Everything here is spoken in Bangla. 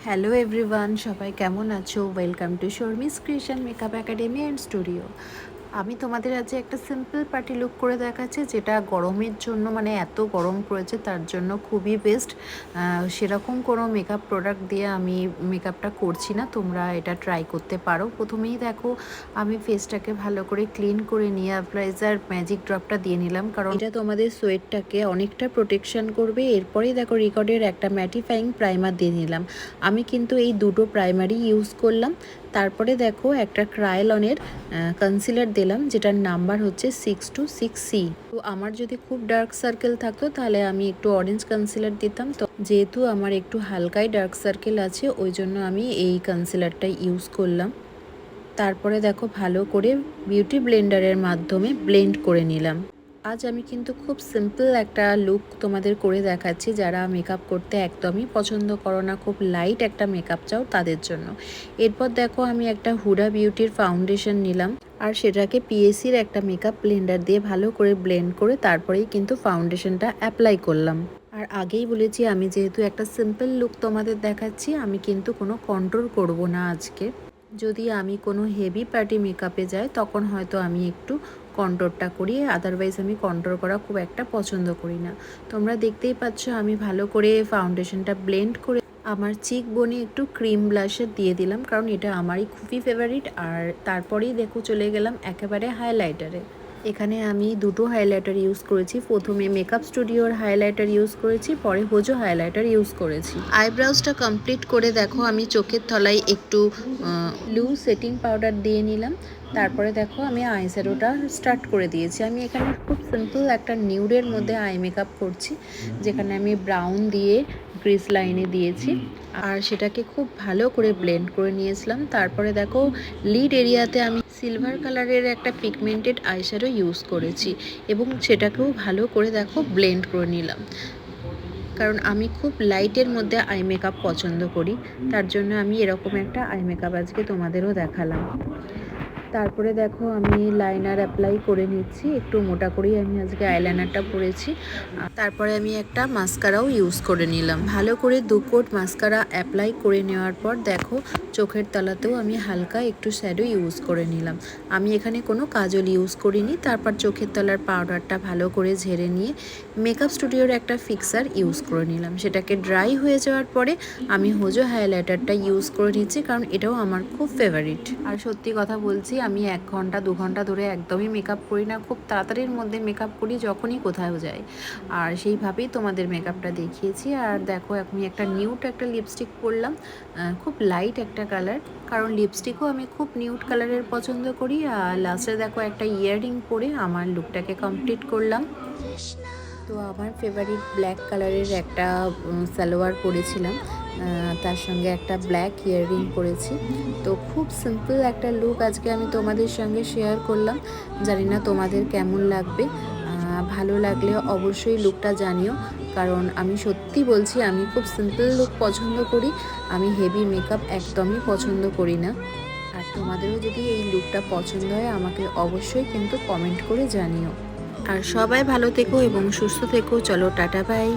হ্যালো এভরিওয়ান, সবাই কেমন আছো? Welcome to Sharmi's creation makeup academy and studio. আমি তোমাদের আজকে একটা সিম্পল পার্টি লুক করে দেখাচ্ছি, যেটা গরমের জন্য, মানে এত গরম পড়েছে তার জন্য খুবই বেস্ট। সেরকম কোনো মেকআপ প্রোডাক্ট দিয়ে আমি মেকআপটা করছি না, তোমরা এটা ট্রাই করতে পারো। প্রথমেই দেখো আমি ফেসটাকে ভালো করে ক্লিন করে নিয়ে অ্যাপ্লাইজার ম্যাজিক ড্রপটা দিয়ে নিলাম, কারণ এটা তোমাদের সোয়েটটাকে অনেকটা প্রোটেকশন করবে। এরপরেই দেখো রিকর্ডের একটা ম্যাটিফাইং প্রাইমার দিয়ে নিলাম। আমি কিন্তু এই দুটো প্রাইমারি ইউজ করলাম। তারপরে দেখো একটা ক্রায়োলনের কনসিলার দিলাম, যেটার নাম্বার হচ্ছে 626C। তো আমার যদি খুব ডার্ক সার্কেল থাকতো তাহলে আমি একটু অরেঞ্জ কনসিলার দিতাম, তো যেহেতু আমার একটু হালকাই ডার্ক সার্কেল আছে ওই জন্য আমি এই কনসিলারটা ইউজ করলাম। তারপরে দেখো ভালো করে বিউটি ব্লেন্ডারের মাধ্যমে ব্লেন্ড করে নিলাম। আজ আমি কিন্তু খুব সিম্পল একটা লুক তোমাদের করে দেখাচ্ছি, যারা মেকআপ করতে একদমই পছন্দ করো না, খুব লাইট একটা মেকআপ চাও তাদের জন্য। এরপর দেখো আমি একটা হুডা বিউটির ফাউন্ডেশন নিলাম, আর সেটাকে পিএসির একটা মেকআপ ব্লেন্ডার দিয়ে ভালো করে ব্লেন্ড করে তারপরেই কিন্তু ফাউন্ডেশনটা অ্যাপ্লাই করলাম। আর আগেই বলেছি, আমি যেহেতু একটা সিম্পল লুক তোমাদের দেখাচ্ছি, আমি কিন্তু কোনো কন্ট্রোল করব না আজকে। যদি আমি কোনো হেভি পার্টি মেকআপে যাই তখন হয়তো আমি একটু কন্ট্রোলটা করি, আদারওয়াইজ আমি কন্ট্রোল করা খুব একটা পছন্দ করি না। তোমরা দেখতেই পাচ্ছ আমি ভালো করে ফাউন্ডেশনটা ব্লেন্ড করে আমার চিক বোনে একটু ক্রিম ব্লাশার দিয়ে দিলাম, কারণ এটা আমারই খুবই ফেভারিট। আর তারপরেই দেখো চলে গেলাম একেবারে হাইলাইটারে। এখানে আমি দুটো হাইলাইটার ইউজ করেছি, প্রথমে মেকআপ স্টুডিওর হাইলাইটার ইউজ করেছি, পরে হোজো হাইলাইটার ইউজ করেছি। আইব্রাউজটা কমপ্লিট করে দেখো আমি চোখের তলায় একটু ব্লু সেটিং পাউডার দিয়ে নিলাম। তারপরে দেখো আমি আইশ্যাডোটা স্টার্ট করে দিয়েছি। আমি এখানে খুব সিম্পল একটা নিউডের মধ্যে আই মেকআপ করছি, যেখানে আমি ব্রাউন দিয়ে ক্রিস লাইনে দিয়েছি আর সেটাকে খুব ভালো করে ব্লেন্ড করে নিয়েছিলাম। তারপরে দেখো লিড এরিয়াতে আমি সিলভার কালারের একটা পিগমেন্টেড আইশ্যাডো ইউজ করেছি এবং সেটাকেও ভালো করে দেখো ব্লেন্ড করে নিলাম, কারণ আমি খুব লাইটের মধ্যে আই মেকআপ পছন্দ করি। তার জন্য আমি এরকম একটা আই মেকআপ আজকে তোমাদেরও দেখালাম। তারপরে দেখো আমি লাইনার অ্যাপ্লাই করে নিচ্ছি, একটু মোটা করেই আমি আজকে আইলাইনারটা পরেছি। তারপরে আমি একটা মাস্কারাও ইউজ করে নিলাম। ভালো করে 2 কোট মাস্কারা অ্যাপ্লাই করে নেওয়ার পর দেখো চোখের তলাতেও আমি হালকা একটু শ্যাডো ইউজ করে নিলাম। আমি এখানে কোনো কাজল ইউজ করিনি। তারপর চোখের তলার পাউডারটা ভালো করে ঝেড়ে নিয়ে মেকআপ স্টুডিওর একটা ফিক্সার ইউজ করে নিলাম। সেটাকে ড্রাই হয়ে যাওয়ার পরে আমি হোজো হাইলাইটারটা ইউজ করে নিচ্ছি, কারণ এটাও আমার খুব ফেভারিট। আর সত্যি কথা বলছি, আমি 1 ঘন্টা 2 ঘন্টা ধরে একদমই মেকআপ করি না, খুব তাড়াতাড়ির মধ্যে মেকআপ করি যখনই কোথাও যাই, আর সেইভাবেই তোমাদের মেকআপটা দেখিয়েছি। আর দেখো আমি একটা নিউড একটা লিপস্টিক পরলাম, খুব লাইট একটা কালার, কারণ লিপস্টিকও আমি খুব নিউড কালারের পছন্দ করি। আর লাস্টে দেখো একটা ইয়াররিং পরে আমার লুকটাকে কমপ্লিট করলাম। তো আমার ফেভারিট ব্ল্যাক কালারের একটা সালোয়ার পরেছিলাম, তার সঙ্গে একটা ব্ল্যাক ইয়াররিং পরেছি। তো খুব সিম্পল একটা লুক আজকে আমি তোমাদের সঙ্গে শেয়ার করলাম। জানি না তোমাদের কেমন লাগবে, ভালো লাগলে অবশ্যই লুকটা জানিও, কারণ আমি সত্যি বলছি আমি খুব সিম্পল লুক পছন্দ করি, আমি হেভি মেকআপ একদমই পছন্দ করি না। আর তোমাদেরও যদি এই লুকটা পছন্দ হয় আমাকে অবশ্যই কিন্তু কমেন্ট করে জানিও। আর সবাই ভালো থেকো এবং সুস্থ থেকো। চলো টাটা বাই।